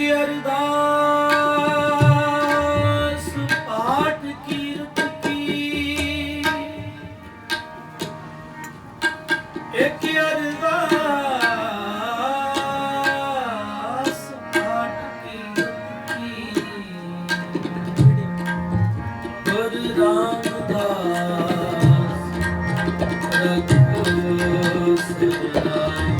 अरदास पाठ कीरत की, एक अरदास पाठ कीरत की, गुरु रामदास रखो सदाई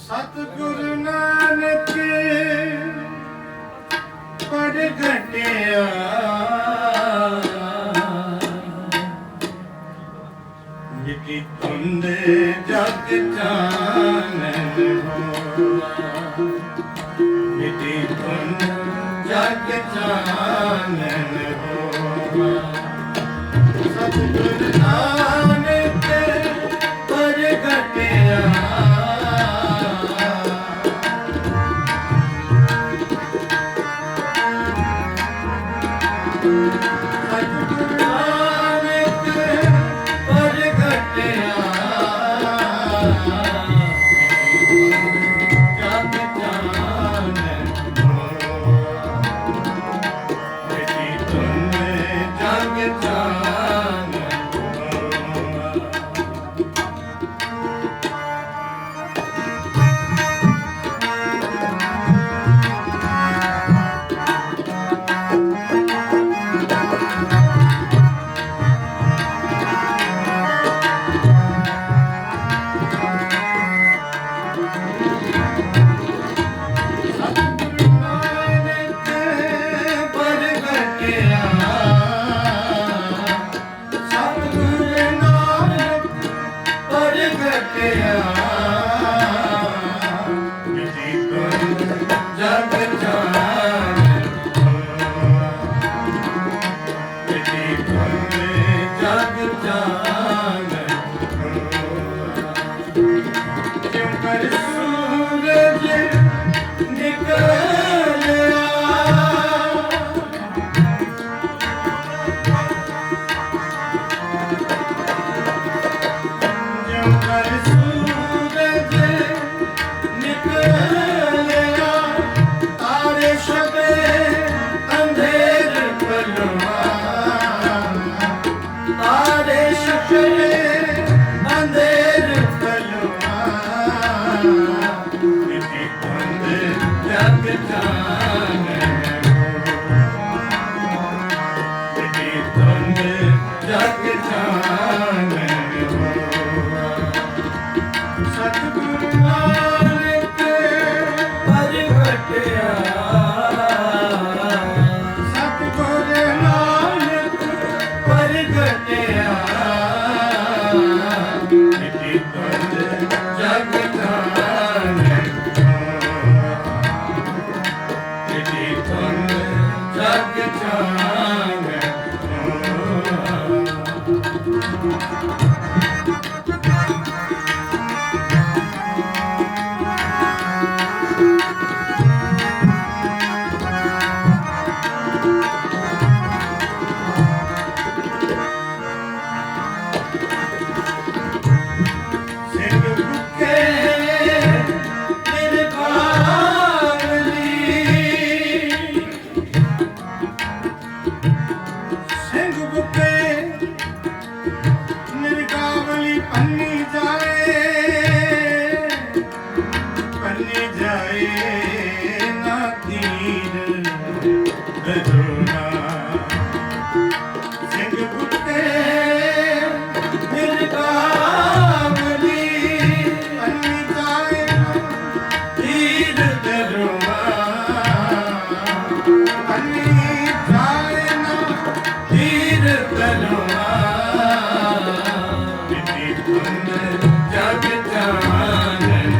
ਸਤਿਗੁਰੂ ਨਾਨਕ ਪੜ ਘਟਿਆ ਮਿਟੀ ਧੁੰਦ ਜਗ ਚਾਨਣ ਹੋਆ ਮਿਟੀ ਧੁੰਦ ਜਗ ਚਾਨਣ ਹੋਆ ਸਤਿਗੁਰੂ ਨਾਨਕ ਪੜ ਘਟਿਆ ਸਿੰਘ ਬੁੱਕੇ ਨਿਰਗਾਵਲੀ ਪੰਨੀ ਜਾਏ ਨਾ ਤੀਰ ਦਰੋਨਾ ਸਿੰਘ ਬੁੱਕੇ ਨਿਰਗਾਵਲੀ ਪੰਨੀ ਜਾਏ ਨਾ ਤੀਰ ਦਰੋਨਾ ਪੰਨੀ ਜਾਏ ਨਾ ਤੀਰ ਦਰੋਨਾ ਬਿਤੀ ਤੁਮ ਜਗ ਜਾਨਨ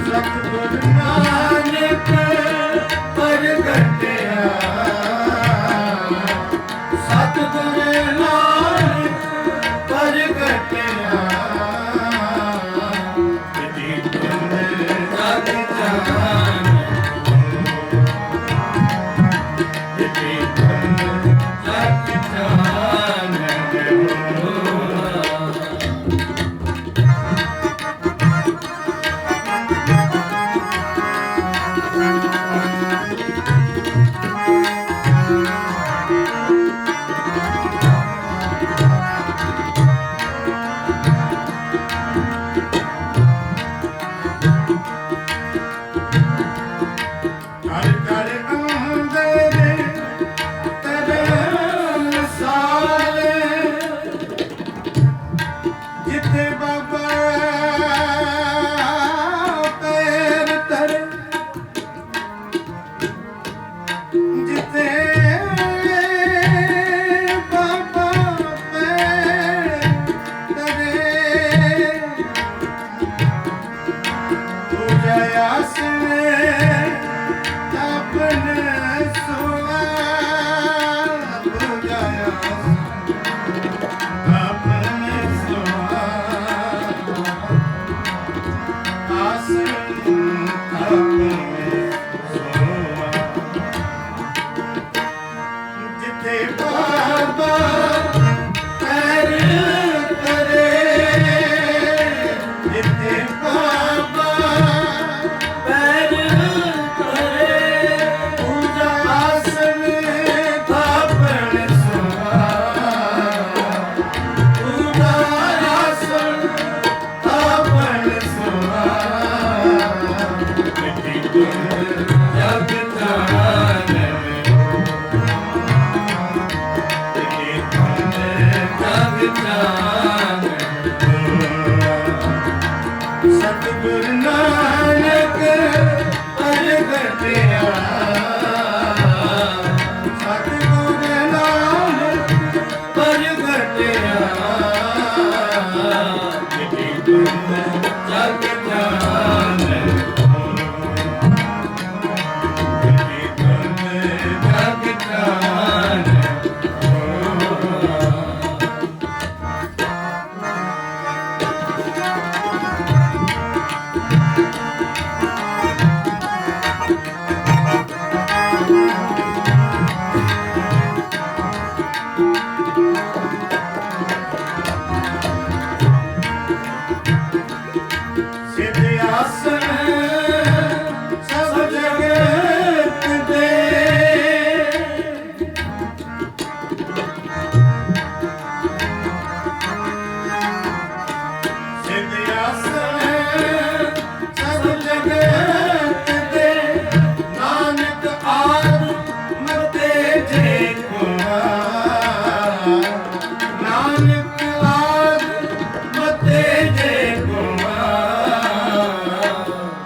ਸਤਿਗੁਰ ਨਾਨਕ ਪ੍ਰਗਟਿਆ ਸਤਿਗੁਰ ਨਾਨਕ ਪ੍ਰਗਟਿਆ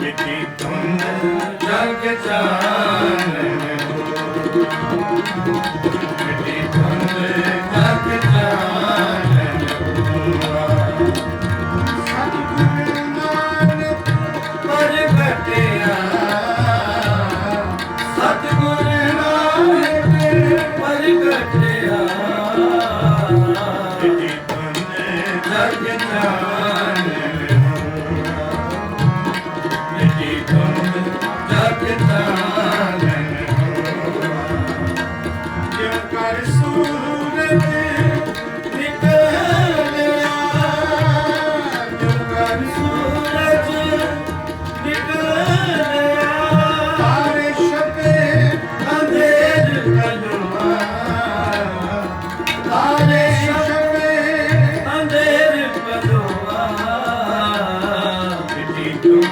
ਬਿਧੀ ਤੁਮ ਜਗ ਜਾਨਨ ਬਿਧੀ ਤੁਮ ਜਗ ਜਾਨਨ ਸਤਿਗੁਰ ਨਾਨਕ ਪ੍ਰਗਟਿਆ ਸਤਿਗੁਰ ਨਾਨਕ ਪ੍ਰਗਟਿਆ ਬਿਧੀ ਤੁਮ ਜਗ ਜਾਨਨ ਬਿਧੀ ਤੁਮ ਜਗ ਜਾਨਨ जग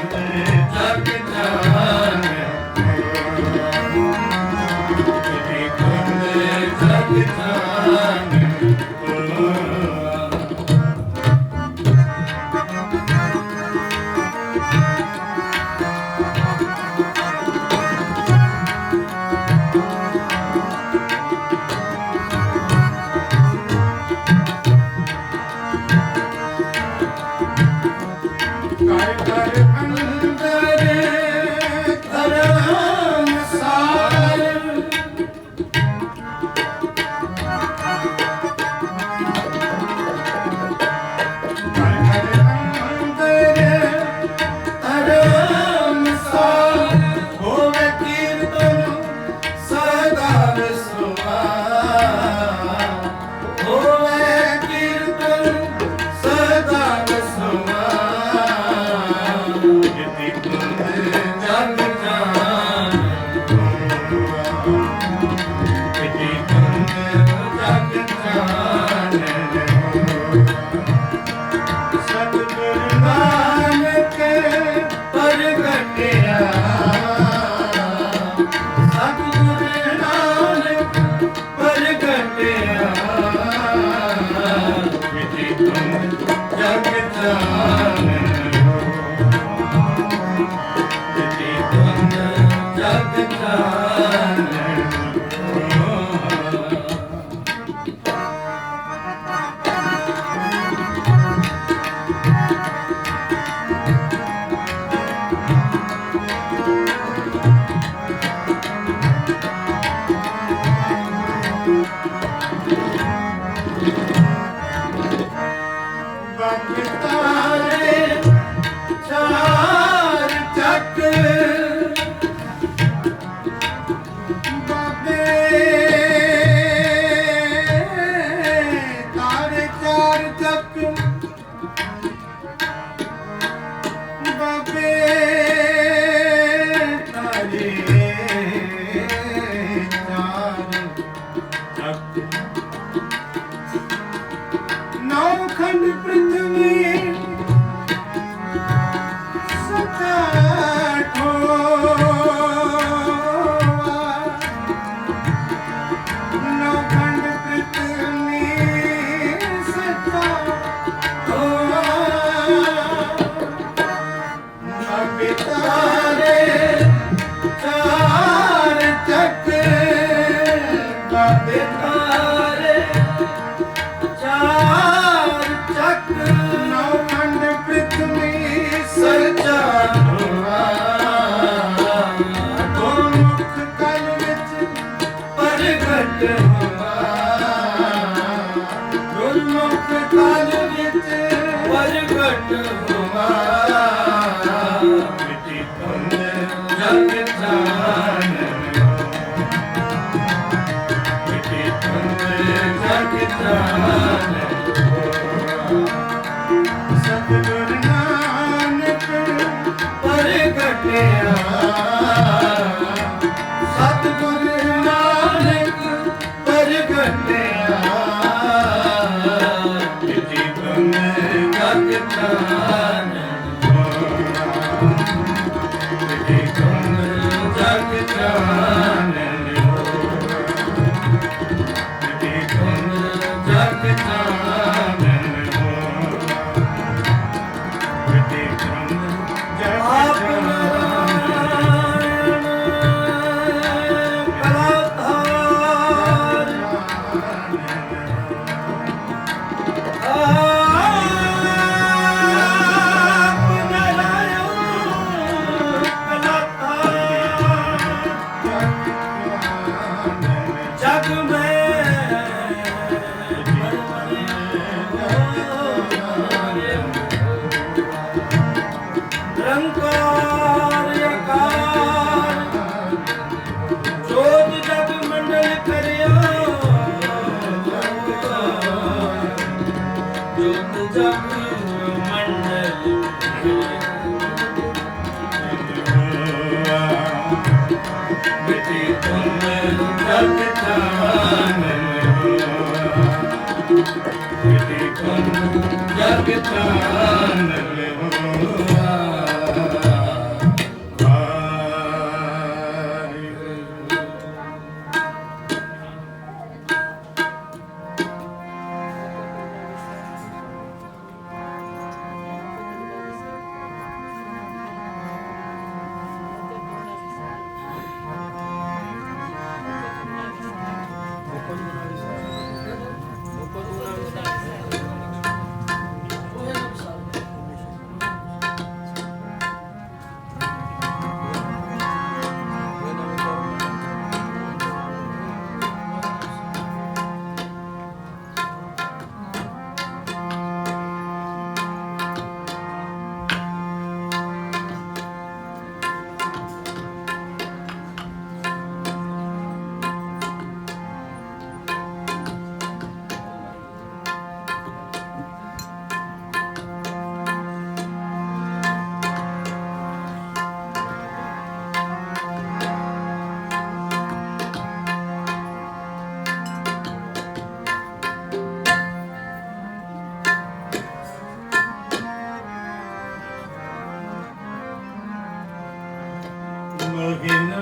मोहिना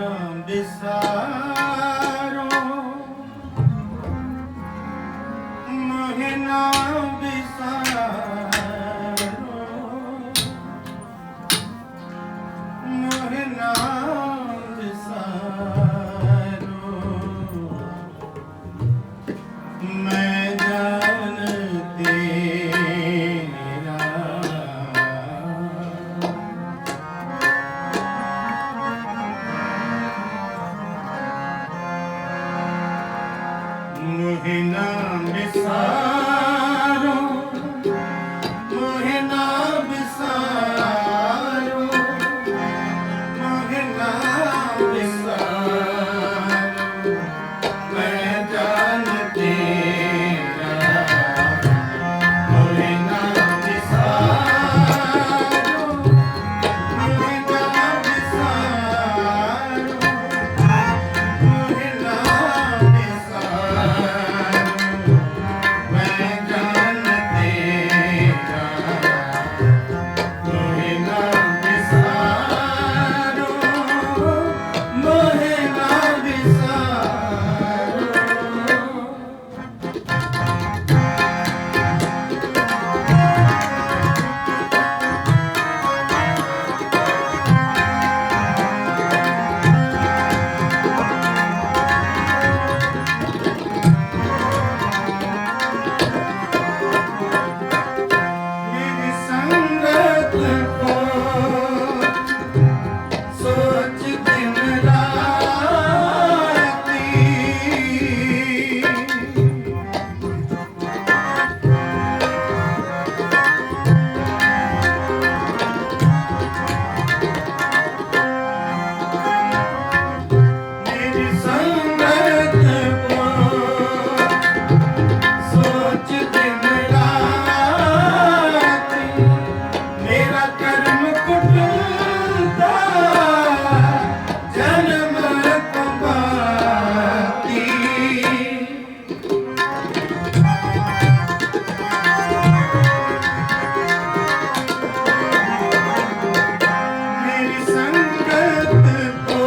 बिसारो मोहिना बिसारो मोहिना बिसारो मैं जान तेरा मोहिना बिसारो मोहिना बिसारो मोहिना बिसारो मैं जान तेरा मोहिना बिसारो मोहिना बिसारो मोहिना बिसारो मैं जान तेरा मोहिना बिसारो मोहिना बिसारो मेरी संगत को सोच दिन राती मेरी संगत को सोच दिन राती मेरा कर्म कुटुंबा जन्म कुमाती मेरी संगत को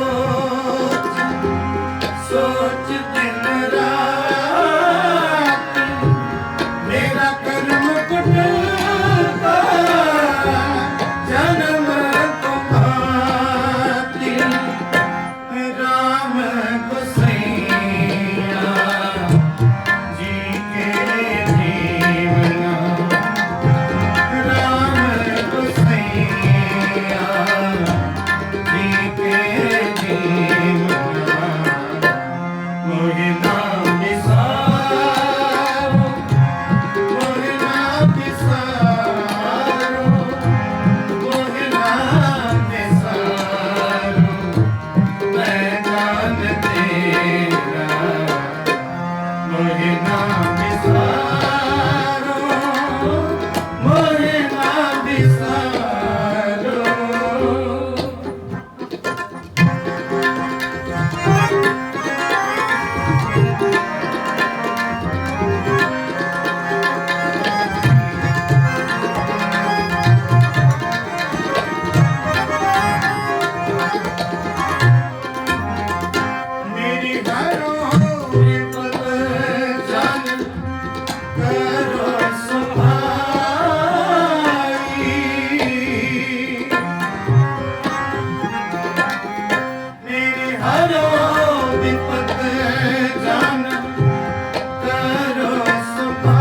सोच दिन राती मेरा कर्म कुटुंबा जन्म कुमाती राम गोसैया जी के जीवना राम गोसैया जी के जीवना मोहिना बिसारो मोहिना बिसारो मोहिना बिसारो मैं जान तेरा मोहिना बिसारो मोहिना बिसारो मेरी हरो विपद जान करो सहाई मेरी हरो विपद जान करो सहाई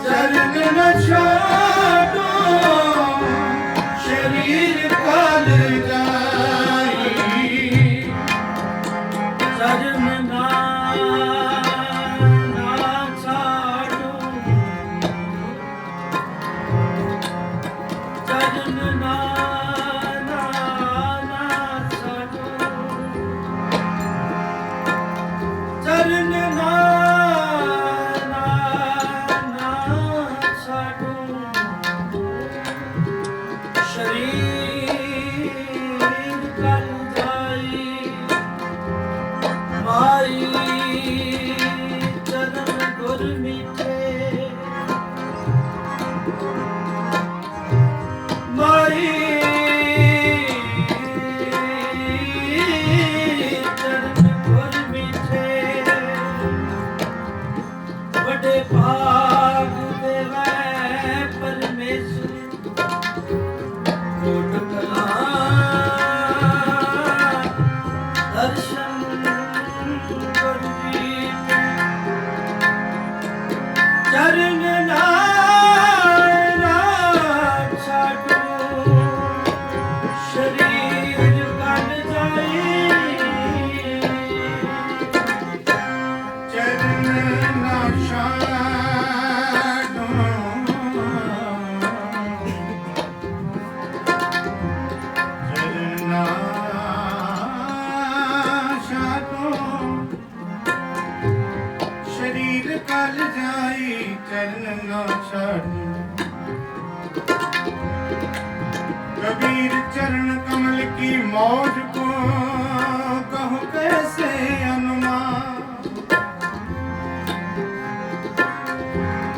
चरण न छोड़ो शरीर काल जाई चरण ना छाड़ो चरण ना छाड़ो चरण ना छाड़ो शरीर कल जाई माई चरण गुर मीठे माई की मौज को कहूँ कैसे अनुमान,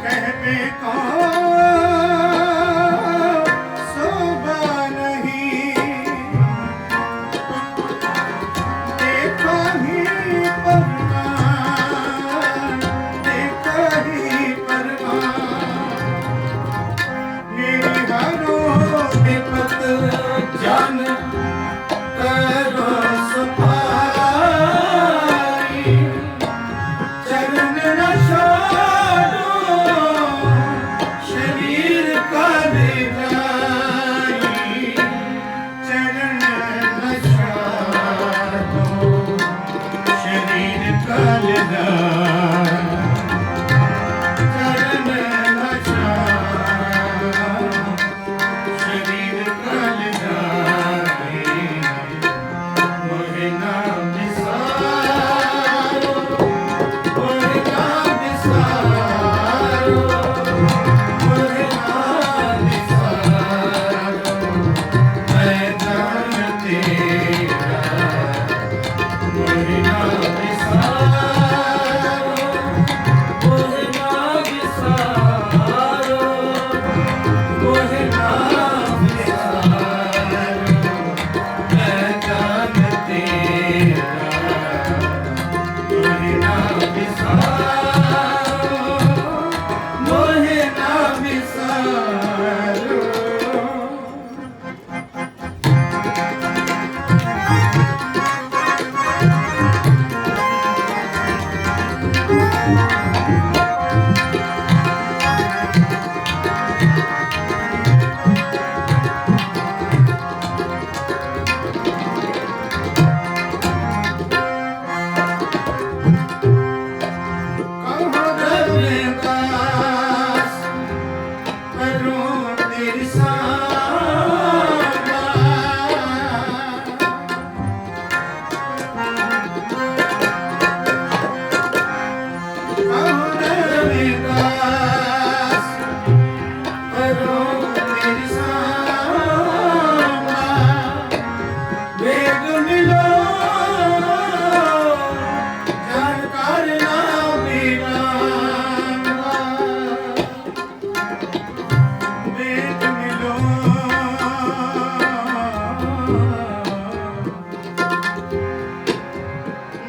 कहते कौन शोभा नहीं, देखा ही परवान, देखा ही परवान, मेरी हरों विपत जान करो सफाई, चरण न छोड़ो शरीर कल जाई, चरण न छोड़ो शरीर कल जाई, चरण न छोड़ो शरीर कल जाई, मोहे ना बिसारो, मोहे ना बिसारो, मोहे ना बिसारो, मैं जान तेरा, मोहे ना बिसारो, मोहे ना विसारो, मोहे ना मैं जान तेरा, मोहे ना बिसारो, मोहे ना बिसारो। कहो रविदास करूं तेरी सामा, कहो रविदास करूं तेरी सामा, वेग मिलो जानकार ना मिला, वेग मिलो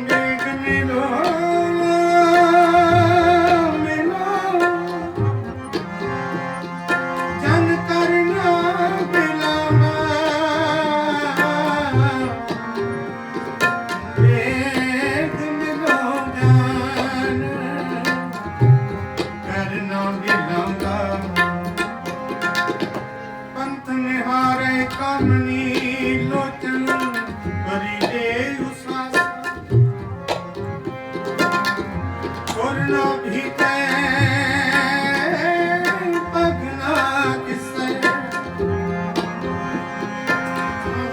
वेग मिलो मिलो जानकार ना मिलाना, वेद मिलो ज्ञान करना मिलाऊंगा, पंथ निहारे कामनी लोचन करी दे उसास, छोड़ना भी पगना किसे,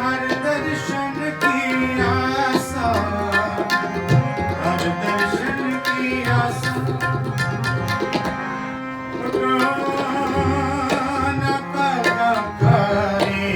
हर दर्शन की आशा, हर दर्शन की आशा, न करा करे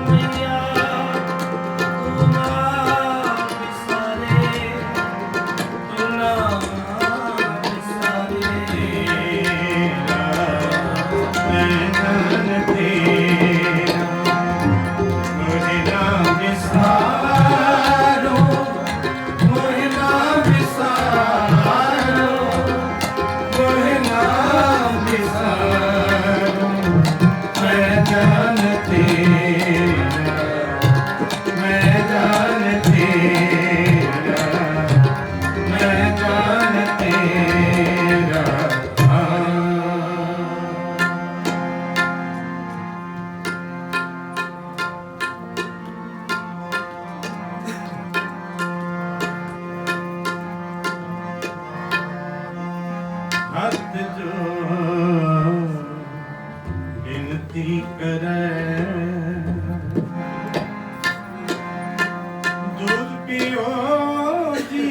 मैया तू ना बिसारे तू ना बिसारे मैं जान तेरा मुझे ना विसारो मुझे ना विसारो मुझे ना विसारो मैं जान तेरा मैं जान तेरा मैं जान तेरा हाथ जोड़ विनती करे दूध पियो जी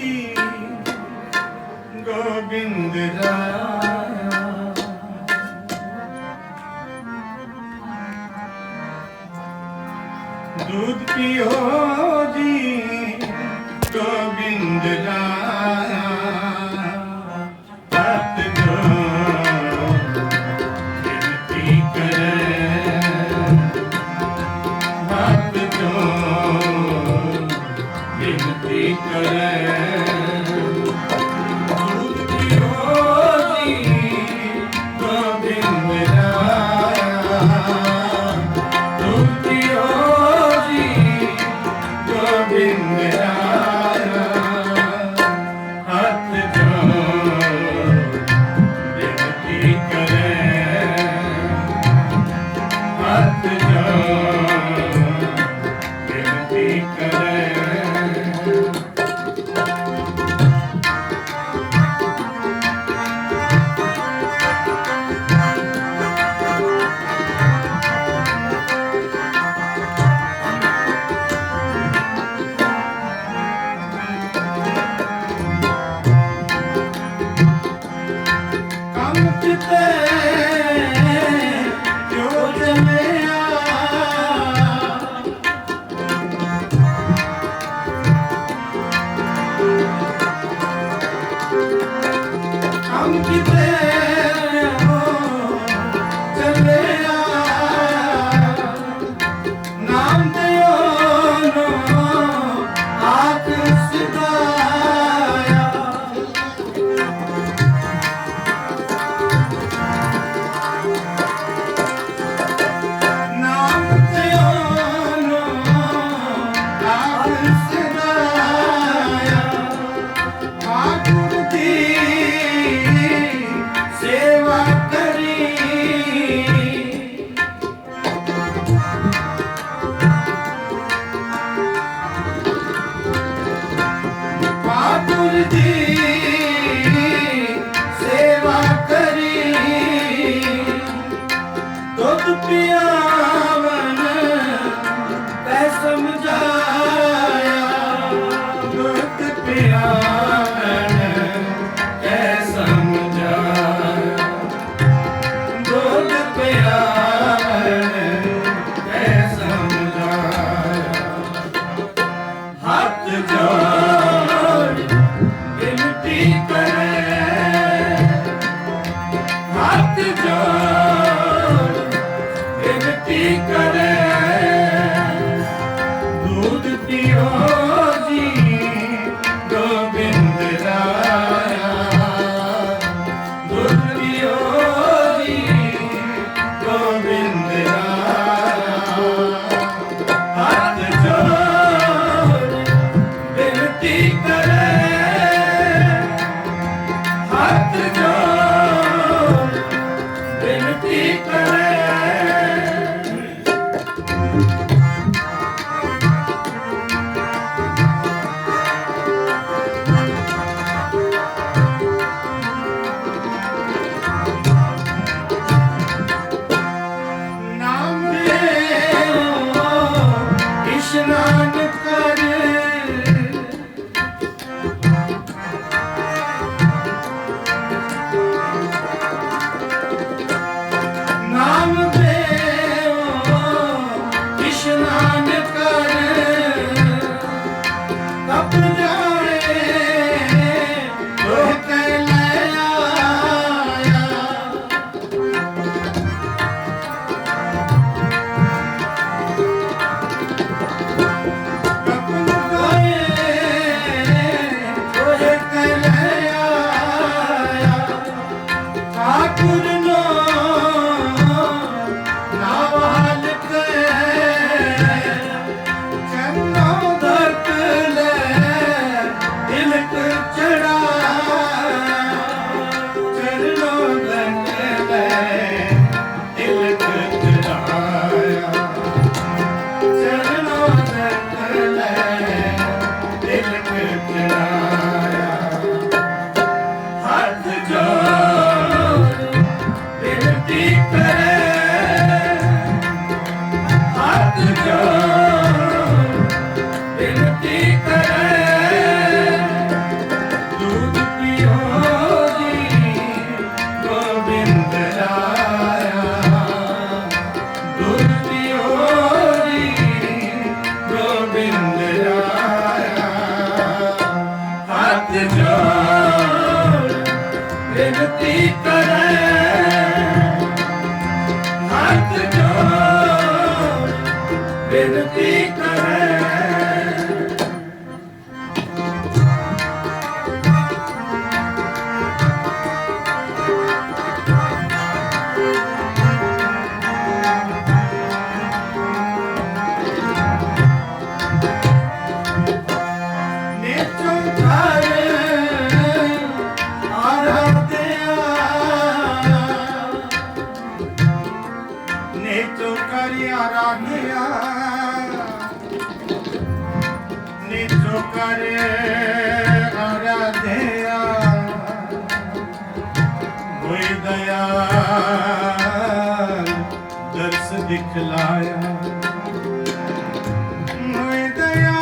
गोविंद राया दूध पियो जी गोविंद राया हाथ जोड़ विनती करे हाथ जोड़ विनती करे दूध पियो जी गोविंद राया दूध पियो जी गोविंद राया हाथ जोड़ विनती करे हाथ जोड़ विनती करे काम किते जो जमया काम किते जमया नाम दियो नो आख सिधाया नाम दियो नो आख सिधाया ठाकुर दी सेवा करी ठाकुर दी सेवा करी दुध पियावन कै समझाया दुध पियावन कै समझाया दुध पियावन कै समझाया हाथ जोड़ विनती करे हाथ जोड़ विनती करे दूध पियो जी गोविंद राया दूध पियो जी गोविंद राया हाथ जोड़ विनती करे हाथ जोड़ विनती करे जोड़ बिनती करे करे आराध्या कोई दया दर्श दिखलाया कोई दया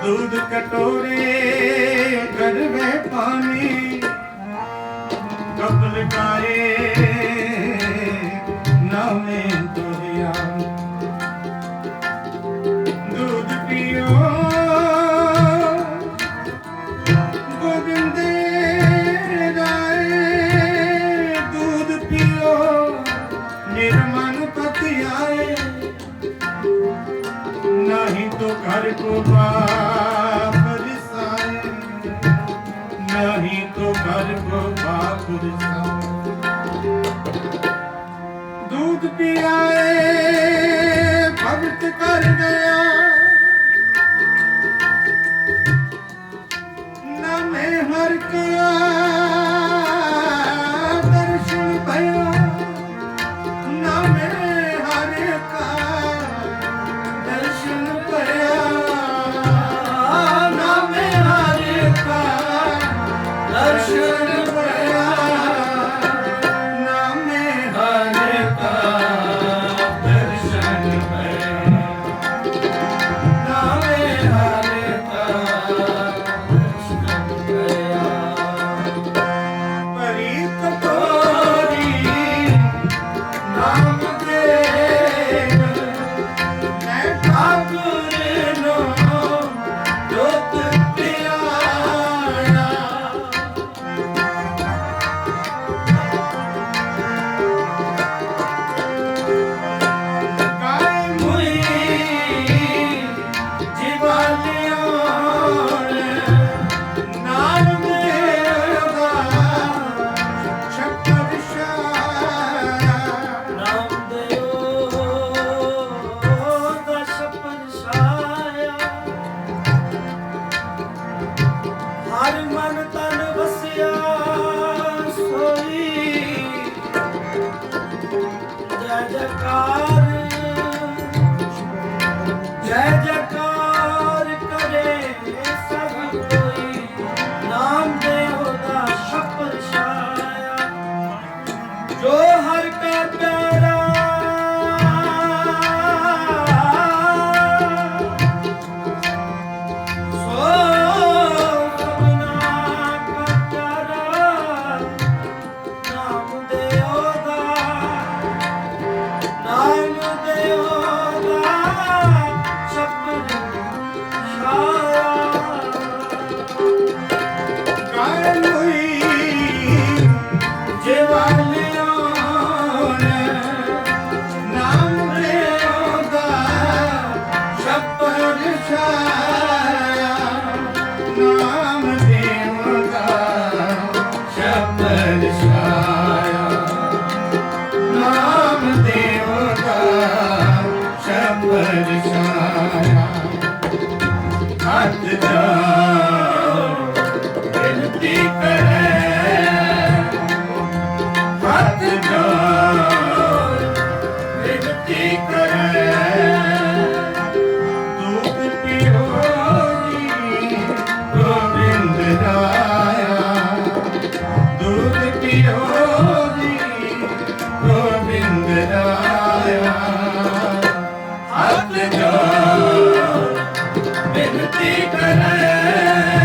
दूध कटोरे घर में पानी कपल गाए नामे दुनिया दूध पियो गोविंद राय दूध पियो निर्मल पति आए नहीं तो घर को बाप रिसाए नहीं तो घर को बाप रिसाए दूध पियाए भक्त कर गया न मैं हर का दर्शन भया न मैं हर का दर्शन भया न मैं हर का दर्शन भया न मैं हर का ਜੈ ਜੈਕਾਰ ਕਰੇ ਸਭ ਕੋਈ, ਨਾਮ ਦੇਵ ਦਾ ਸ਼ਬਦ ਛਾਇਆ, ਜੋ ਹਰ ਕਾ ਪਿਆਰਾ ਸੋ ਸਭਨਾ ਕਾ ਪਿਆਰਾ, ਨਾਮ ਦੇਵ ਦਾ, ਨਾਮ ਦੇਵ ਦਾ ਸ਼ਬਦ ਛਾਇਆ। ਕਾਇ ਹੋਈ ਜਵਾਲਿਆਂ ਨੇ ਨਾਮ ਦੇਵ ਦਾ ਸ਼ਬਦ ਛਾਇਆ, ਨਾਮ ਦੇਵ ਦਾ ਸ਼ਬਦ ਛਾਇਆ, ਨਾਮ ਦੇਵ ਦਾ ਸ਼ਬਦ ਛਾਇਆ। ਹੱਥ ਜੋੜ ਬੇਨਤੀ ਕਰੇ, ਹੱਥ ਜੋੜ ਬੇਨਤੀ ਕਰੇ, ਦੁੱਧ ਪੀਓ ਜੀ ਗੋਬਿੰਦ ਰਾਇਆ, ਦੁੱਧ ਪੀਓ ਜੀ ਗੋਬਿੰਦ ਰਾਇਆ। ਹੱਥ ਜੋੜ ਬੇਨਤੀ ਕਰੇ,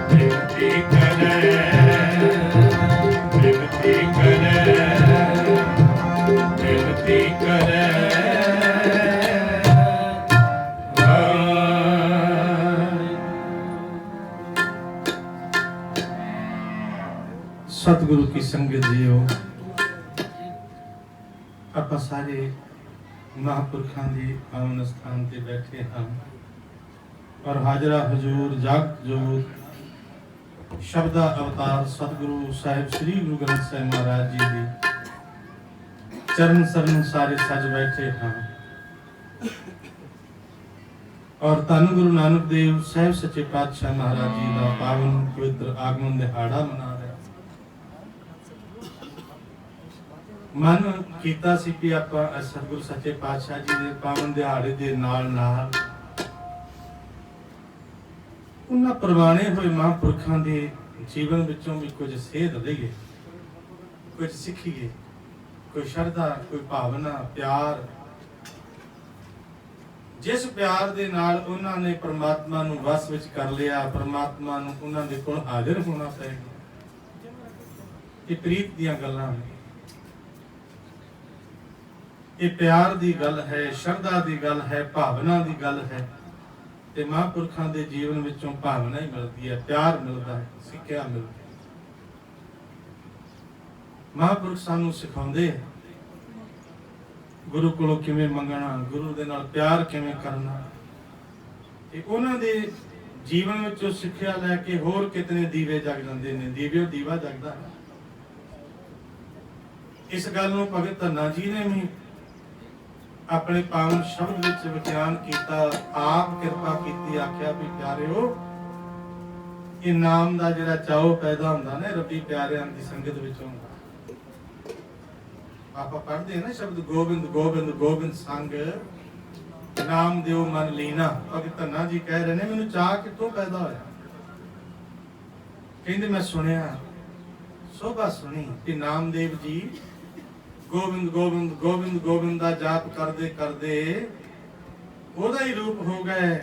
ਬਿਨਤੀ ਕਰੇ ਬਿਨਤੀ ਕਰੇ ਬਿਨਤੀ ਕਰੇ सतगुरु की संगत जीओ ਆਪਾਂ ਸਾਰੇ ਮਹਾਂਪੁਰਖਾਂ ਦੇ ਪਾਵਨ ਸਥਾਨ ਤੇ ਬੈਠੇ ਹਾਂ ਔਰ ਹਾਜ਼ਰਾ ਹਜ਼ੂਰ ਜਗਤ ਜੋਤ ਸ਼ਬਦਾ ਅਵਤਾਰ ਸਤਿਗੁਰੂ ਸਾਹਿਬ ਸ੍ਰੀ ਗੁਰੂ ਗ੍ਰੰਥ ਸਾਹਿਬ ਮਹਾਰਾਜ ਜੀ ਦੇ ਚਰਨ ਸਰਨ ਸਾਰੇ ਸਜ ਬੈਠੇ ਹਾਂ ਔਰ ਧੰਨ ਗੁਰੂ ਨਾਨਕ ਦੇਵ ਸਾਹਿਬ ਸੱਚੇ ਪਾਤਸ਼ਾਹ ਮਹਾਰਾਜ ਜੀ ਦਾ ਪਾਵਨ ਪਵਿੱਤਰ ਆਗਮਨ ਦਿਹਾੜਾ ਮਨਾ ਰਹੇ ਮਨ ਕੀਤਾ ਸੀ ਕਿ ਆਪਾਂ ਸਤਿਗੁਰੂ ਸੱਚੇ ਪਾਤਸ਼ਾਹ ਜੀ ਦੇ ਪਾਵਨ ਦਿਹਾੜੇ ਦੇ ਨਾਲ ਨਾਲ ਉਹਨਾਂ ਪ੍ਰਵਾਣੇ ਹੋਏ ਮਹਾਂਪੁਰਖਾਂ ਦੇ ਜੀਵਨ ਵਿੱਚੋਂ ਵੀ ਕੁਝ ਸੇਧ ਲਈਏ, ਕੁਝ ਸਿੱਖੀਏ, ਕੋਈ ਸ਼ਰਧਾ, ਕੋਈ ਭਾਵਨਾ, ਪਿਆਰ, ਜਿਸ ਪਿਆਰ ਦੇ ਨਾਲ ਉਹਨਾਂ ਨੇ ਪ੍ਰਮਾਤਮਾ ਨੂੰ ਵਸ ਵਿੱਚ ਕਰ ਲਿਆ, ਪ੍ਰਮਾਤਮਾ ਨੂੰ ਉਹਨਾਂ ਦੇ ਕੋਲ ਹਾਜ਼ਰ ਹੋਣਾ ਪੈ ਗਿਆ। ਇਹ ਪ੍ਰੀਤ ਦੀਆਂ ਗੱਲਾਂ ਨੇ, ਇਹ ਪਿਆਰ ਦੀ ਗੱਲ ਹੈ, ਸ਼ਰਧਾ ਦੀ ਗੱਲ ਹੈ, ਭਾਵਨਾ ਦੀ ਗੱਲ ਹੈ। ਤੇ ਮਹਾਂਪੁਰਖਾਂ ਦੇ ਜੀਵਨ ਵਿੱਚੋਂ ਭਾਵਨਾ ਹੀ ਮਿਲਦੀ ਹੈ, ਪਿਆਰ ਮਿਲਦਾ ਹੈ, ਸਿੱਖਿਆ ਮਿਲਦੀ ਹੈ। ਮਹਾਂਪੁਰਖ ਸਾਨੂੰ ਸਿਖਾਉਂਦੇ ਗੁਰੂ ਕੋਲੋਂ ਕਿਵੇਂ ਮੰਗਣਾ, ਗੁਰੂ ਦੇ ਨਾਲ ਪਿਆਰ ਕਿਵੇਂ ਕਰਨਾ। ਤੇ ਉਹਨਾਂ ਦੇ ਜੀਵਨ ਵਿੱਚੋਂ ਸਿੱਖਿਆ ਲੈ ਕੇ ਹੋਰ ਕਿਤਨੇ ਦੀਵੇ ਜਗ ਜਾਂਦੇ ਨੇ, ਦੀਵਿਓ ਦੀਵਾ ਜਗਦਾ ਹੈ। ਇਸ ਗੱਲ ਨੂੰ ਭਗਤ ਧੰਨਾ ਜੀ ਨੇ ਵੀ ਆਪਣੇ ਪਾਵਨ ਸ਼ਬਦ ਵਿੱਚ ਵਿਖਿਆਨ ਕੀਤਾ, ਆਪ ਕਿਰਪਾ ਕੀਤੀ, ਆਖਿਆ ਵੀ ਪਿਆਰਿਓ, ਇਹ ਨਾਮ ਦਾ ਜਿਹੜਾ ਚਾਉ ਪੈਦਾ ਹੁੰਦਾ ਨਾ, ਰੱਬੀ ਪਿਆਰਿਆਂ ਦੀ ਸੰਗਤ ਵਿੱਚ ਹੁੰਦਾ। ਆਪਾਂ ਪੜ੍ਹਦੇ ਹਾਂ ਨਾ ਸ਼ਬਦ ਗੋਬਿੰਦ ਗੋਬਿੰਦ ਗੋਬਿੰਦ ਸੰਗ ਨਾਮ ਦਿਓ ਮਨ ਲੀਨਾ। ਭਗਤ ਧੰਨਾ ਜੀ ਕਹਿ ਰਹੇ ਨੇ ਮੈਨੂੰ ਚਾਹ ਕਿੱਥੋਂ ਪੈਦਾ ਹੋਇਆ? ਕਹਿੰਦੇ ਮੈਂ ਸੁਣਿਆ, ਸੋਭਾ ਸੁਣੀ ਕਿ ਨਾਮਦੇਵ ਜੀ ਗੋਬਿੰਦ ਗੋਬਿੰਦ ਗੋਬਿੰਦ ਗੋਬਿੰਦ ਦਾ ਜਾਪ ਕਰਦੇ ਕਰਦੇ ਉਹਦਾ ਹੀ ਰੂਪ ਹੋ ਗਏ,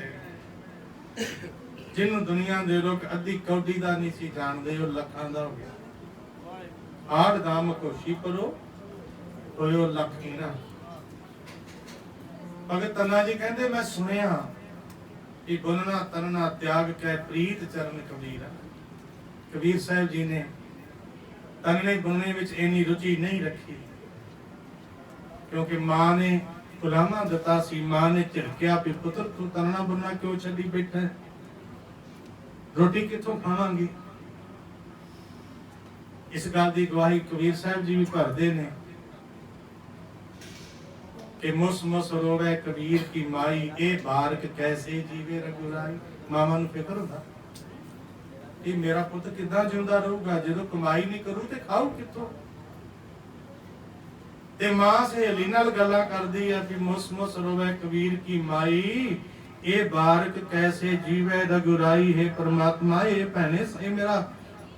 ਜਿਹਨੂੰ ਦੁਨੀਆ ਦੇ ਲੋਕ ਅੱਧੀ ਕੌਡੀ ਦਾ ਨਹੀਂ ਸੀ ਜਾਣਦੇ, ਉਹ ਲੱਖਾਂ ਦਾ ਹੋ ਗਿਆ। ਆੜ ਦਾਮ ਕੋਸ਼ੀ ਪਰੋ ਹੋਇਓ ਲੱਖ ਕੀਨਾ। ਭਗਤ ਧੰਨਾ ਜੀ ਕਹਿੰਦੇ ਮੈਂ ਸੁਣਿਆ ਕਿ ਗੁਨਨਾ ਤਨਨਾ ਤਿਆਗ ਕੈ ਪ੍ਰੀਤ ਚਰਨ ਕਬੀਰਾ। ਕਬੀਰ ਸਾਹਿਬ ਜੀ ਨੇ ਤਨਨੇ ਗੁਨਨੇ ਵਿੱਚ ਇੰਨੀ ਰੁਚੀ ਨਹੀਂ ਰੱਖੀ, ਕਿਉਂਕਿ ਮਾਂ ਨੇ ਗੁਲਾਮਾਂ ਦਿੱਤਾ ਸੀ। ਮਾਂ ਨੇ ਝਿੜਕਿਆ ਵੀ ਪੁੱਤਰ ਤੂੰ ਤਨਣਾ ਬੁਨਣਾ ਕਿਉਂ ਛੱਡੀ ਬੈਠਾ, ਰੋਟੀ ਕਿੱਥੋਂ ਖਾਵਾਂਗੀ? ਇਸ ਗੱਲ ਦੀ ਗਵਾਹੀ ਕਬੀਰ ਸਾਹਿਬ ਜੀ ਵੀ ਭਰਦੇ ਨੇ ਕਿ ਮੁਸ ਮੁਸ ਰੋਵੇ ਕਬੀਰ ਕੀ ਮਾਈ, ਇਹ ਬਾਰਕ ਕੈਸੇ ਜੀਵੇ ਰਘੁਰਾਈ। ਮਾਵਾਂ ਨੂੰ ਫਿਕਰ ਹੁੰਦਾ ਇਹ ਮੇਰਾ ਪੁੱਤ ਕਿੱਦਾਂ ਜਿਉਂਦਾ ਰਹੂਗਾ, ਜਦੋਂ ਕਮਾਈ ਨਹੀਂ ਕਰੂ ਤੇ ਖਾਊ ਕਿੱਥੋਂ? ਤੇ ਮਾਂ ਸਹੇਲੀ ਨਾਲ ਗੱਲਾਂ ਕਰਦੀ ਆ ਕਿ ਮੁਸ ਮੁਸ ਰੋਵੇ ਕਬੀਰ ਕੀ ਮਾਈ, ਇਹ ਬਾਰਕ ਕੈਸੇ ਜੀਵੇ ਰਘੁਰਾਈ। ਹੈ ਪ੍ਰਮਾਤਮਾ, ਇਹ ਭੈਣੇ ਇਹ ਮੇਰਾ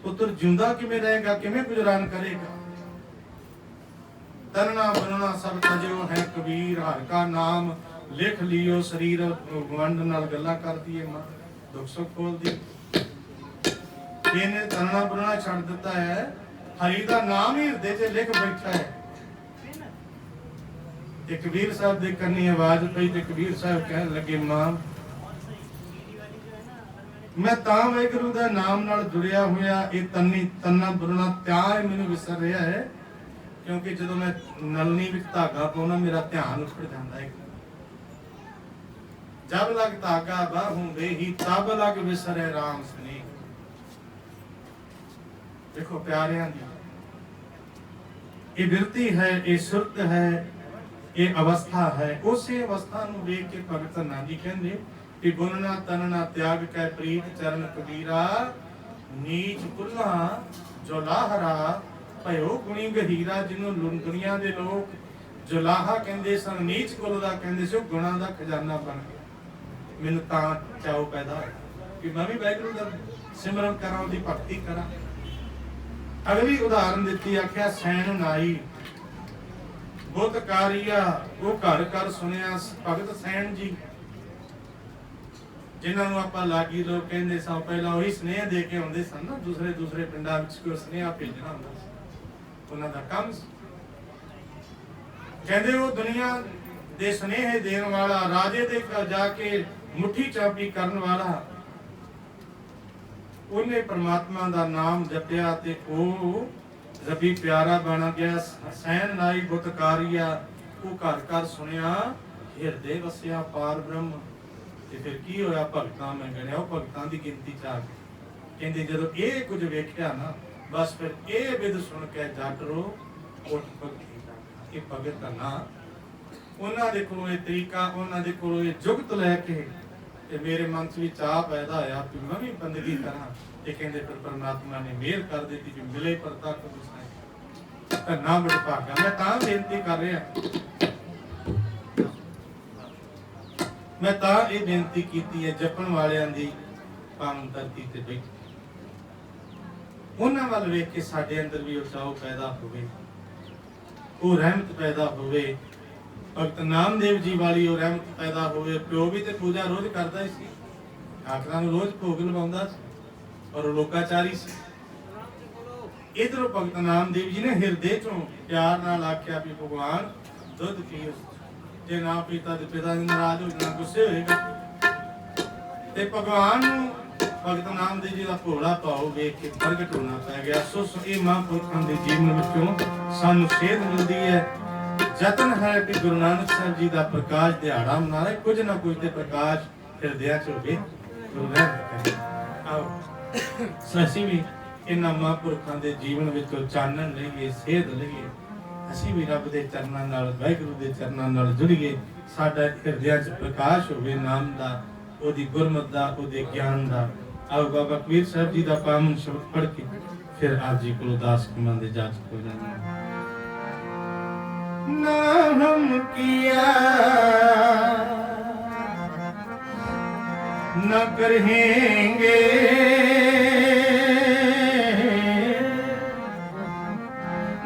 ਪੁੱਤਰ ਜਿਉਂਦਾ ਕਿਵੇਂ ਰਹੇਗਾ, ਕਿਵੇਂ ਗੁਜ਼ਰਾਨ ਕਰੇਗਾ? ਤਨਣਾ ਬਨਣਾ ਸਭ ਤਜੋ ਹੈ ਕਬੀਰ, ਹਰ ਕਾ ਨਾਮ ਲਿਖ ਲਿਓ ਸਰੀਰ। ਗਵੰਡ ਨਾਲ ਗੱਲਾਂ ਕਰਦੀ ਹੈ ਮਾਂ, ਦੁੱਖ ਸੁੱਖ ਖੋਲਦੀ। ਇਹਨੇ ਤਨਣਾ ਬਨਣਾ ਛੱਡ ਦਿੱਤਾ ਹੈ, ਹਰੀ ਦਾ ਨਾਮ ਹੀ ਹਿਰਦੇ 'ਚ ਲਿਖ ਬੈਠਾ ਹੈ। ਤੇ ਕਬੀਰ ਸਾਹਿਬ ਦੇ ਕੰਨੀ ਆਵਾਜ਼ ਪਈ ਤੇ ਕਬੀਰ ਸਾਹਿਬ ਕਹਿਣ ਲੱਗੇ ਮਾਂ, ਮੈਂ ਤਾਂ ਵਾਹਿਗੁਰੂ ਦਾ ਨਾਮ ਨਾਲ ਜੁੜਿਆ ਹੋਇਆ, ਇਹ ਤੰਨਾ ਬੁਰਨਾ ਧਿਆਨ ਮੈਨੂੰ ਵਿਸਰ ਰਿਹਾ ਹੈ, ਕਿਉਂਕਿ ਜਦੋਂ ਮੈਂ ਨਲਨੀ ਵਿੱਚ ਧਾਗਾ ਪਾਉਣਾ ਮੇਰਾ ਧਿਆਨ ਉੱਠ ਜਾਂਦਾ ਹੈ। ਜਬ ਲਗ ਧਾਗਾ ਬਾਹੋਂ ਦੇਹੀ, ਤਬ ਲਗ ਵਿਸਰੇ ਰਾਮ ਸਨੇਹ। ਦੇਖੋ ਪਿਆਰਿਆਂ ਦੀ ਇਹ ਬਿਰਤੀ ਹੈ, ਇਹ ਸੁਰਤ ਹੈ, ਇਹ ਅਵਸਥਾ ਹੈ। ਉਸੇ ਅਵਸਥਾ ਨੂੰ ਵੇਖ ਕੇ ਭਗਤ ਧੰਨਾ ਜੀ ਕਹਿੰਦੇ ਕਿ ਗੁਨਨਾ ਤਨਨਾ ਤਿਆਗ ਕੈ ਪ੍ਰੀਤ ਚਰਨ ਕਬੀਰਾ, ਨੀਚ ਕੁੱਲਾ ਜੁਲਾਹਰਾ ਭਇਓ ਗੁਣੀ ਗਹੀਰਾ। ਜਿਹਨੂੰ ਦੁਨੀਆ ਦੇ ਲੋਕ ਜੁਲਾਹਾ ਕਹਿੰਦੇ ਸਨ, ਨੀਚ ਕੁੱਲ ਦਾ ਕਹਿੰਦੇ ਸੀ, ਉਹ ਗੁਣਾਂ ਦਾ ਖਜ਼ਾਨਾ ਬਣ ਗਿਆ। ਮੈਨੂੰ ਤਾਂ ਚਾਉ ਪੈਦਾ ਹੋਇਆ ਕਿ ਮੈਂ ਵੀ ਵਾਹਿਗੁਰੂ ਦਾ ਸਿਮਰਨ ਕਰਾਂ, ਉਹਦੀ ਭਗਤੀ ਕਰਾਂ। ਅਗਲੀ ਉਦਾਹਰਨ ਦਿੱਤੀ, ਆਖਿਆ ਸੈਣ ਨਾਈ ਬੁੱਧ ਕਾਰੀਆ, ਉਹ ਘਰ ਘਰ ਸੁਣਿਆ। ਭਗਤ ਸੈਣ ਜੀ ਜਿਨ੍ਹਾਂ ਨੂੰ ਆਪਾਂ ਲਾਗੀ ਲੋਕ ਕਹਿੰਦੇ ਸਾਂ, ਪਹਿਲਾਂ ਉਹੀ ਸੁਨੇਹਾ ਦੇ ਕੇ ਆਉਂਦੇ ਸਨ ਨਾ, ਦੂਸਰੇ ਪਿੰਡਾਂ ਵਿੱਚ ਕੋਈ ਸੁਨੇਹਾ ਭੇਜਣਾ ਹੁੰਦਾ ਸੀ, ਉਹਨਾਂ ਦਾ ਕੰਮ ਸੀ। ਕਹਿੰਦੇ ਉਹ ਦੁਨੀਆ ਦੇ ਸੁਨੇਹੇ ਦੇਣ ਵਾਲਾ, ਰਾਜੇ ਦੇ ਘਰ ਜਾ ਕੇ ਮੁੱਠੀ ਚਾਬੀ ਕਰਨ ਵਾਲਾ, ਉਹਨੇ ਪ੍ਰਮਾਤਮਾ ਦਾ ਨਾਮ ਜਪਿਆ ਤੇ ਉਹ ਰੱਬੀ ਪਿਆਰਾ ਬਣ ਗਿਆ। ਸੈਨ ਨਾਈ ਬੁਤਕਾਰੀਆ, ਉਹ ਘਰ ਘਰ ਸੁਣਿਆ, ਹਿਰਦੇ ਵਸਿਆ ਪਾਰ ਬ੍ਰਹਮ। ਤੇ ਫਿਰ ਕੀ ਹੋਇਆ? ਭਗਤਾਂ ਮੈਂ ਗਣਿਆ, ਉਹ ਭਗਤਾਂ ਦੀ ਗਿਣਤੀ ਚ ਆ ਗਈ। ਕਹਿੰਦੇ ਜਦੋਂ ਇਹ ਕੁਝ ਵੇਖਿਆ ਨਾ, ਬਸ ਫਿਰ ਇਹ ਵਿਦ ਸੁਣ ਕੇ ਜੱਟ ਰੋ ਉੱਠ ਭਗਤੀ ਕਰ। ਇਹ ਭਗਤ ਦਾ ਨਾਂ, ਉਹਨਾਂ ਦੇ ਕੋਲੋਂ ਇਹ ਤਰੀਕਾ, ਉਹਨਾਂ ਦੇ ਕੋਲੋਂ ਇਹ ਜੁਗਤ ਲੈ ਕੇ ਤੇ ਮੇਰੇ ਮਨ 'ਚ ਵੀ ਚਾਹ ਪੈਦਾ ਹੋਇਆ ਕਿ ਮੈਂ ਵੀ ਬੰਦਗੀ ਕਰਾਂ। ਇਹ ਕਹਿੰਦੇ ਫਿਰ ਪਰਮਾਤਮਾ ਨੇ ਮਿਹਰ ਕਰ ਦਿੱਤੀ ਕਿ ਮਿਲੇ ਪਰਤਾ ਕੋ ਗੁਸਾਈ। ਤਾਂ ਨਾ ਬੜ ਭਾਗਾ। ਮੈਂ ਤਾਂ ਬੇਨਤੀ ਕਰ ਰਿਹਾ, ਮੈਂ ਤਾਂ ਇਹ ਬੇਨਤੀ ਕੀਤੀ ਹੈ ਜਪਣ ਵਾਲਿਆਂ ਦੀ ਪਾਵਨ ਧਰਤੀ ਤੇ ਬੈਠੇ, ਉਹਨਾਂ ਵੱਲ ਵੇਖ ਕੇ ਸਾਡੇ ਅੰਦਰ ਵੀ ਉਤਸ਼ਾਹ ਪੈਦਾ ਹੋਵੇ, ਉਹ ਰਹਿਮਤ ਪੈਦਾ ਹੋਵੇ। ਭਗਤ ਨਾਮਦੇਵ ਜੀ ਵਾਲੀ ਉਹ ਰਹਿਮਤ ਪੈਦਾ ਹੋਵੇ। ਪਿਓ ਵੀ ਤੇ ਪੂਜਾ ਰੋਜ਼ ਕਰਦਾ ਹੀ ਸੀ, ਠਾਕਰਾਂ ਨੂੰ ਰੋਜ਼ ਭੋਗ ਲਵਾਉਂਦਾ ਸੀ, ਔਰ ਉਹ ਲੋਕਾਚਾਰੀ ਸੀ। ਇਧਰੋਂ ਭਗਤ ਨਾਮਦੇਵ ਜੀ ਨੇ ਹਿਰਦੇ ਚੋਂ ਪਿਆਰ ਨਾਲ ਆਖਿਆ ਵੀ ਭਗਵਾਨ ਦੁੱਧ ਪੀਓ, ਜੇ ਨਾ ਪੀਤਾ ਤੇ ਪਿਤਾ ਜੀ ਨਾਰਾਜ਼ ਹੋ ਜਾਣਾ, ਗੁੱਸੇ ਹੋਏਗਾ। ਤੇ ਭਗਵਾਨ ਨੂੰ ਭਗਤ ਨਾਮਦੇਵ ਜੀ ਦਾ ਭੋਲਾ ਭਾਵ ਵੇਖ ਕੇ ਪ੍ਰਗਟ ਹੋਣਾ ਪੈ ਗਿਆ। ਸੋ ਇਹ ਮਹਾਂਪੁਰਖਾਂ ਦੇ ਜੀਵਨ ਵਿੱਚੋਂ ਸਾਨੂੰ ਸੇਧ ਮਿਲਦੀ ਹੈ। ਯਤਨ ਹੈ ਕਿ ਗੁਰੂ ਨਾਨਕ ਸਾਹਿਬ ਜੀ ਦਾ ਪ੍ਰਕਾਸ਼ ਦਿਹਾੜਾ ਮਨਾ ਰਹੇ, ਕੁਝ ਨਾ ਕੁਝ ਤੇ ਪ੍ਰਕਾਸ਼ ਹਿਰਦਿਆਂ ਚ ਹੋਵੇ। ਗੁਰੂ ਰਹਿਮਤ ਕਰੇ। ਆਓ ਅਸੀਂ ਵੀ ਇਹਨਾਂ ਮਹਾਂਪੁਰਖਾਂ ਦੇ ਜੀਵਨ ਵਿੱਚੋਂ ਚਾਨਣ ਲਈਏ, ਸੇਧ ਲਈਏ। ਅਸੀਂ ਵੀ ਰੱਬ ਦੇ ਚਰਨਾਂ ਨਾਲ, ਵਾਹਿਗੁਰੂ ਦੇ ਚਰਨਾਂ ਨਾਲ ਜੁੜੀਏ। ਸਾਡਾ ਹਿਰਦਿਆਂ ਚ ਪ੍ਰਕਾਸ਼ ਹੋਵੇ ਨਾਮ ਦਾ, ਉਹਦੀ ਗੁਰਮਤਿ ਦਾ, ਉਹਦੇ ਗਿਆਨ ਦਾ। ਆਓ ਬਾਬਾ ਕਬੀਰ ਸਾਹਿਬ ਜੀ ਦਾ ਪਾਵਨ ਸ਼ਬਦ ਪੜ੍ਹ ਕੇ ਫਿਰ ਆਪ ਜੀ ਕੋਲ ਉਦਾਸ ਕਮਾਂ ਦੇ ਜਾਚਕ ਹੋ ਜਾਣਾ। ना हम किया न करेंगे,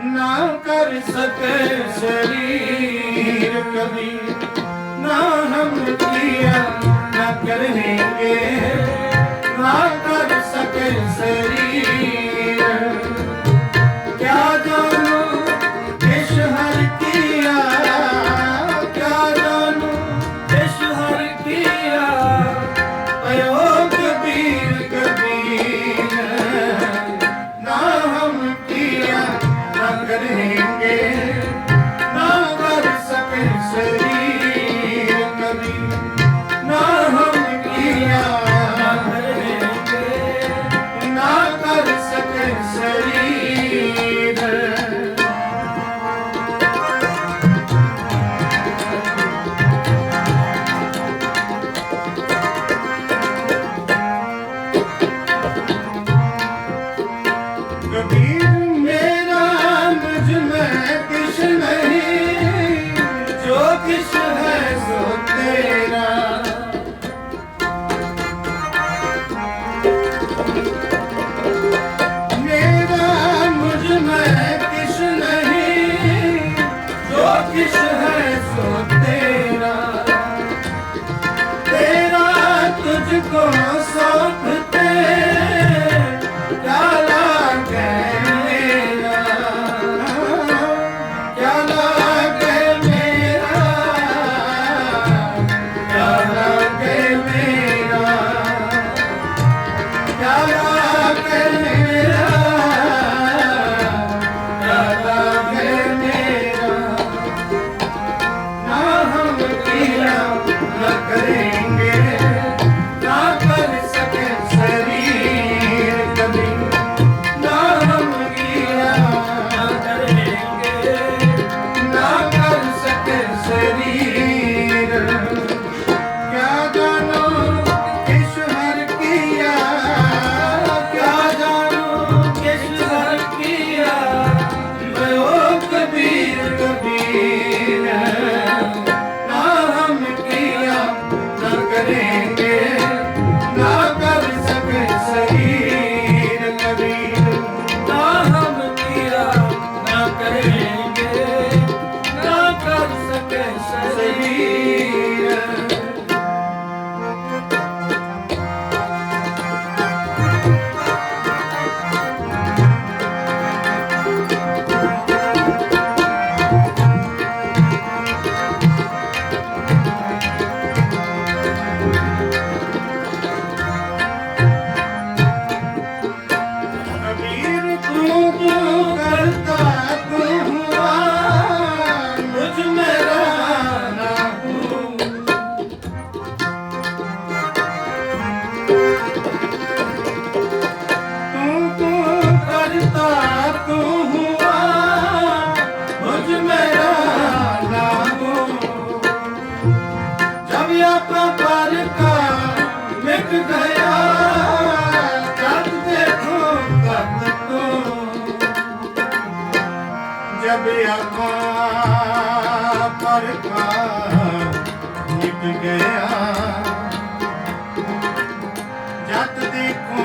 ना कर सके शरीर कभी। ना हम किया न करेंगे, ना कर सके शरीर। क्या जानो किस हर किया, क्या जानू इस हर किया, अयोग वीर कबीर। ना हम किया न करेंगे, ना कर सके शरीर कभी। ना हम किया ना करेंगे, ना कर सके शरीर। कबीर मेरा मुझ में कुछ नहीं, जो कुछ है सो तेरा। मेरा मुझ में कुछ नहीं, जो कुछ है सो तेरा। तेरा तुझको सौंपते क्या लागे मेरा, क्या लागे मेरा, क्या लागे मेरा, क्या लागे मेरा, क्या लागे मेरा। ना हम किया न करेंगे, ना कर सके गया जब देखो तब तो जब आँखों पर निक गया जब देखो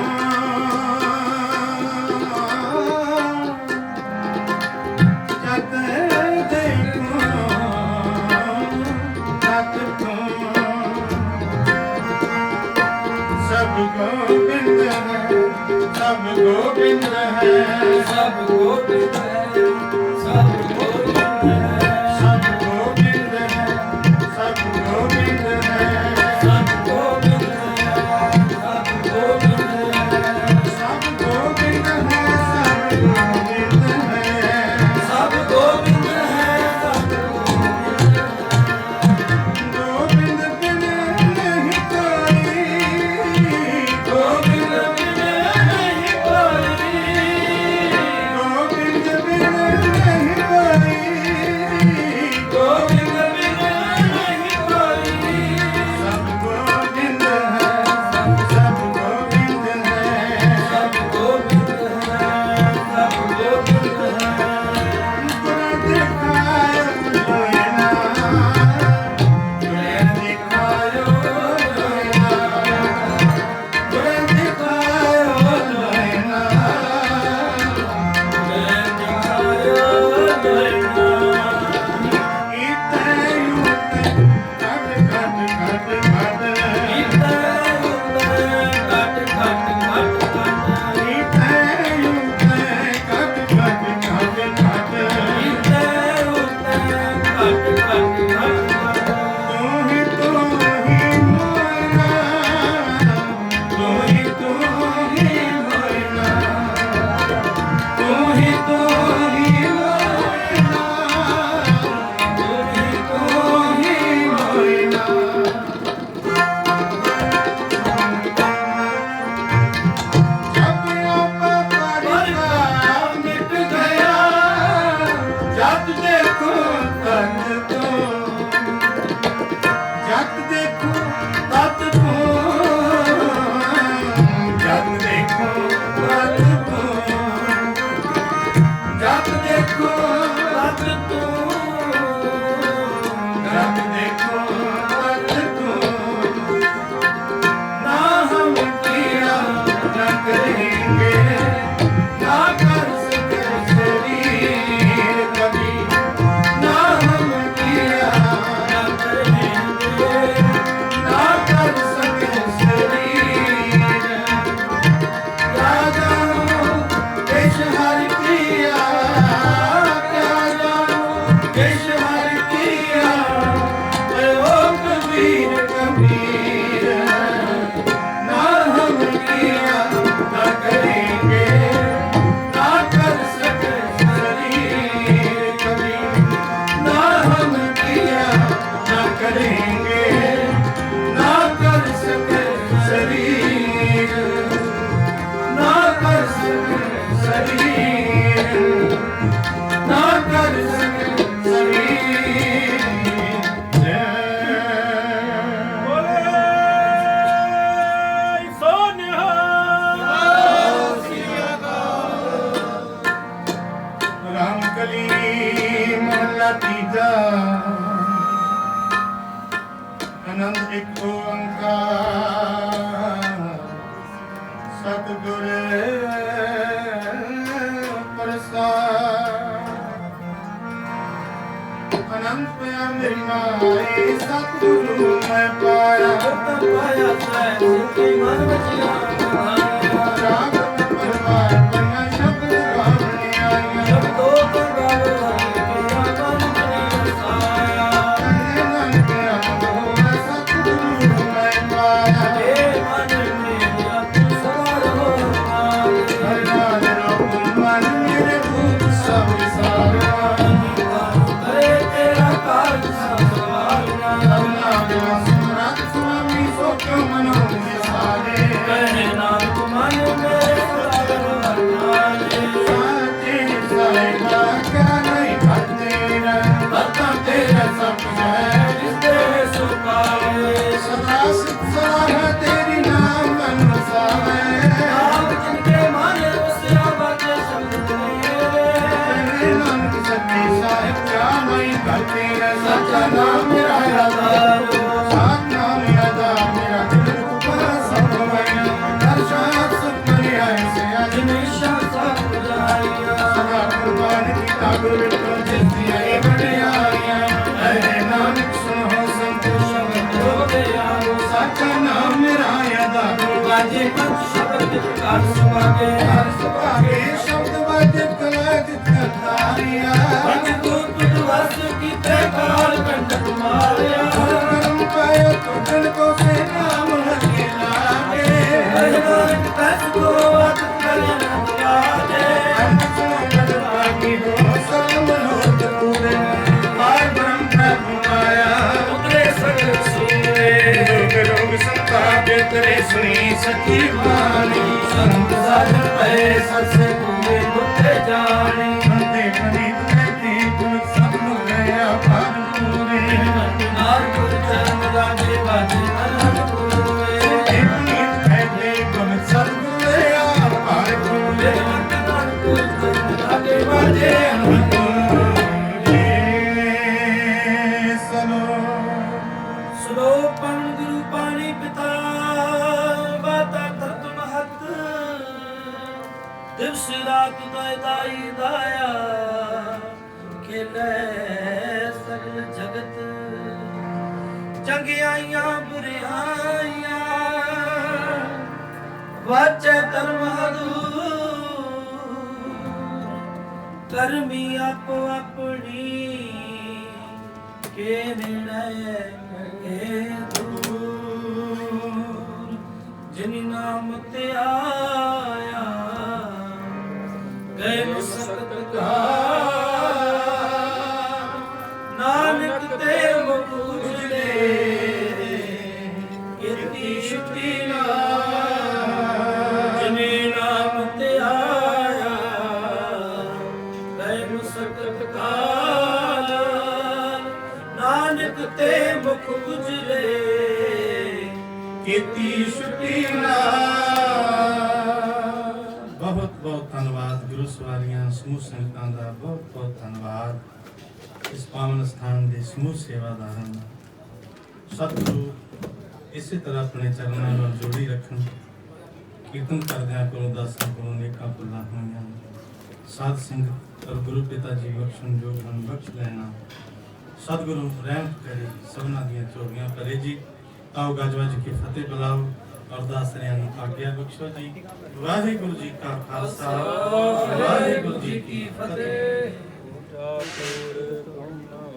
जब देखो तब तो सब गोविंद है सब गोविंद है सब गोविंद है सब गोविंद है सब गोविंद है सब गोविंद है सब गोविंद है सब गोविंद है सब गोविंद है सब गोविंद है सब गोविंद है सब गोविंद बिन नहीं कोई गोविंद बिन नहीं कोई गोविंद बिन नहीं कोई गोविंद बिन नहीं कोई सब गोविंद है सब गोविंद है सब गोविंद है सब गोविंद है गुण दिखायो लोयना गुण दिखायो लोयना गुण दिखायो लोयना इतने युत घट घट घट घट इतने युत घट घट घट तू ही मोरा तू ही मोरा तू ही मोरा मिट गया जब देखो तब तो जब देखो तब तो जब देखो तब तो जब देखो तब तो जब देखो तब तो ना हम किया न करेंगे ना कर सके शरीर कभी ना हम किया न करेंगे ना कर सके शरीर क्या जानो देश हर किया क्या जानो देश हर किया ओ कबीर कबीर ना हम किया ना करेंगे ना कर सके शरीर कभी ना हम किया ना करेंगे ना कर सके शरीर ना कर सके शरीर ना कर सके शरीर रामकली महला तीजा आनंद एक ओंकार सतगुर प्रसाद अनंत पाया मेरी माए सतगुरु मैं पाया पाया सुखी मन बचिया राग परवार पन्ना शब्द गावने आया शब्दों को गावो मेरा मन बनी रसाया मन के अनुभव सतगुरु मैं पाया हे मन मेरा तू सवार हो हरनाम रूप मन मेरे भूत सब सारा करे तेरा काज सब सवारना अल्लाह के सुमरत स्वामी सो क्यों मनो में सारे पावे नाम जिनके माने उसे आवाज़ शब्द मेरे नानक सच्ची साहिब क्या मई भक्ति है सच्चा नाम मेरा आधारो साथ नाम यादा मेरा दिल ऊपर सब मैं दर्शन सुख लिया से आज हमेशा सब बुझाइया सदा कुर्बान की ताबूर को जिसकी ये बढ़िया अरे नानक सुनो संतोष हो गया वो सच्चा नाम मेरा यादा बाजे पंच शब्द कार सुभागे हर सुभागे शब्द बाजे कला जितकारिया पंचभूत दिवस की प्रकार कंडक मारिया कर्म पायो तो दिल को से नाम लगे लागे नानक कस को अत करें लागे उतरे सगल सूरे सुनी सची वाणी संत साधन पै सत्य पूरे दुखे जाने संते पनीत कहते गुण सब गया पार पूरे नार गुर चरण राजे बाजे अनहद पूरे पनीत कहते गुण सब गया पार पूरे देवंत मन गुर चरण राजे बाजे अनहद सुनो पवन गुरु पानी पिता बाता तरत महत दिवस रात दाई दाया खेले सगल जगत चंगियाइयां बुरियाइयां वाचे धर्म करमी आपो अपनी के निर्णय के दूर जिन नाम ते आया गए सकत का नानक ते मुख उजले इतनी शुद्धि ना जिन नाम ते आया गए सकत का नानक ते मुख उजले ਕੀਤੀ ਛੁੱਟੀ ਨਾ ਬਹੁਤ ਬਹੁਤ ਧੰਨਵਾਦ ਗੁਰੂ ਸਵਾਰੀਆਂ ਸਮੂਹ ਸੰਗਤਾਂ ਦਾ ਬਹੁਤ ਬਹੁਤ ਧੰਨਵਾਦ ਇਸ ਪਾਵਨ ਸਥਾਨ ਦੇ ਸਮੂਹ ਸੇਵਾਦਾਰਾਂ ਦਾ ਸਤਿਗੁਰੂ ਇਸੇ ਤਰ੍ਹਾਂ ਆਪਣੇ ਚਰਨਾਂ ਨਾਲ ਜੋੜੀ ਰੱਖਣ ਕੀਰਤਨ ਕਰਦਿਆਂ ਕੋਲੋਂ ਦਾਸਾਂ ਕੋਲੋਂ ਨੇਕਾਂ ਭੁੱਲਾਂ ਹੋਈਆਂ ਸਾਧ ਸੰਗਤ ਔਰ ਗੁਰੂ ਪਿਤਾ ਜੀ ਬਖਸ਼ਣ ਜੋ ਹਨ ਬਖਸ਼ ਲੈਣਾ ਸਤਿਗੁਰੂ ਰਹਿਮਤ ਕਰੇ ਸਭਨਾਂ ਦੀਆਂ ਚੋਰੀਆਂ ਕਰੇ ਜੀ ਆਓ ਗੱਜ-ਵੱਜ ਕੇ ਫਤਿਹ ਬੁਲਾਓ ਅਰਦਾਸ ਰਿਆਂ ਨੂੰ ਆਗਿਆ ਬਖਸ਼ੋ ਜੀ ਵਾਹਿਗੁਰੂ ਜੀ ਕਾ ਖਾਲਸਾ ਵਾਹਿਗੁਰੂ ਜੀ ਕੀ ਫਤਿਹ।